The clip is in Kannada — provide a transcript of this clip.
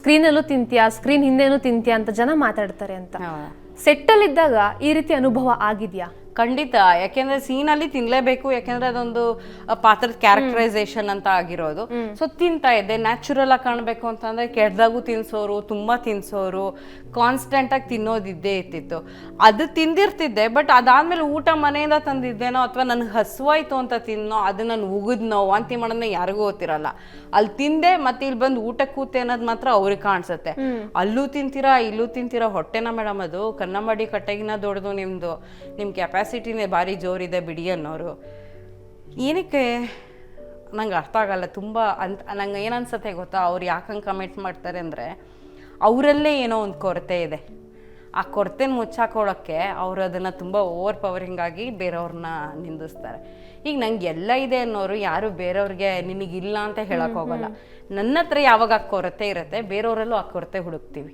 ಸ್ಕ್ರೀನಲ್ಲೂ ತಿಂತೀಯಾ, ಸ್ಕ್ರೀನ್ ಹಿಂದೆನೂ ತಿಂತೀಯಾ ಅಂತ ಜನ ಮಾತಾಡ್ತಾರೆ ಅಂತ. ಸೆಟ್ಟಲ್ಲಿ ಇದ್ದಾಗ ಈ ರೀತಿ ಅನುಭವ ಆಗಿದ್ಯಾ? ಖಂಡಿತ. ಯಾಕೆಂದ್ರೆ ಸೀನಲ್ಲಿ ತಿನ್ಲೇಬೇಕು, ಯಾಕೆಂದ್ರೆ ಅದೊಂದು ಪಾತ್ರದ ಕ್ಯಾರೆಕ್ಟರೈಸೇಷನ್ ಅಂತ ಆಗಿರೋದು. ಸೊ ತಿಂತಾ ಇದ್ದೆ. ನ್ಯಾಚುರಲ್ ಆಗಿ ಕಾಣಬೇಕು ಅಂತಂದ್ರೆ ಕೆಡ್ದಾಗೂ ತಿನ್ಸೋರು, ತುಂಬಾ ತಿನ್ಸೋರು, ಕಾನ್ಸ್ಟೆಂಟ್ ಆಗಿ ತಿನ್ನೋದಿದ್ದೇ ಇರ್ತಿತ್ತು. ಅದು ತಿಂದಿರ್ತಿದ್ದೆ. ಬಟ್ ಅದಾದ್ಮೇಲೆ ಊಟ ಮನೆಯಿಂದ ತಂದಿದ್ದೇನೋ ಅಥವಾ ನನ್ಗೆ ಹಸುವಾಯ್ತು ಅಂತ ತಿನ್ನೋ, ಅದು ನಾನು ಉಗಿದ್ನೋ ವಾಂತಿ ಮಾಡೋದನ್ನ ಯಾರಿಗೂ ಗೊತ್ತಿರಲ್ಲ. ಅಲ್ಲಿ ತಿಂದೆ ಮತ್ತೆ ಇಲ್ಲಿ ಬಂದು ಊಟ ಕೂತೆ ಅನ್ನೋದು ಮಾತ್ರ ಅವ್ರಿಗೆ ಕಾಣಿಸುತ್ತೆ. ಅಲ್ಲೂ ತಿಂತೀರಾ ಇಲ್ಲೂ ತಿಂತೀರಾ, ಹೊಟ್ಟೆನ ಮೇಡಮ್ ಅದು ಕನ್ನಂಬಾಡಿ ಕಟ್ಟೆಗಿನ ದೊಡ್ಡದು, ನಿಮ್ ಕೆಪಾಸಿಟಿನೇ ಭಾರಿ ಜೋರಿದೆ ಬಿಡಿ ಅನ್ನೋರು. ಏನಕ್ಕೆ ನಂಗೆ ಅರ್ಥ ಆಗಲ್ಲ ತುಂಬ. ನಂಗೆ ಏನನ್ಸುತ್ತೆ ಗೊತ್ತಾ, ಅವ್ರು ಯಾಕಂಗೆ ಕಮೆಂಟ್ ಮಾಡ್ತಾರೆ ಅಂದರೆ ಅವರಲ್ಲೇ ಏನೋ ಒಂದು ಕೊರತೆ ಇದೆ. ಆ ಕೊರತೆನ ಮುಚ್ಚಾಕೊಳ್ಳೋಕ್ಕೆ ಅವರು ಅದನ್ನು ತುಂಬ ಓವರ್ ಪವರಿಂಗ್ ಆಗಿ ಬೇರೆಯವ್ರನ್ನ ನಿಂದಿಸ್ತಾರೆ. ಈಗ ನಂಗೆ ಎಲ್ಲ ಇದೆ ಅನ್ನೋರು ಯಾರು ಬೇರೆಯವ್ರಿಗೆ ನಿನಗಿಲ್ಲ ಅಂತ ಹೇಳಕ್ ಹೋಗಲ್ಲ. ನನ್ನ ಹತ್ರ ಯಾವಾಗ ಆ ಕೊರತೆ ಇರುತ್ತೆ, ಬೇರೆಯವರಲ್ಲೂ ಆ ಕೊರತೆ ಹುಡುಕ್ತೀವಿ.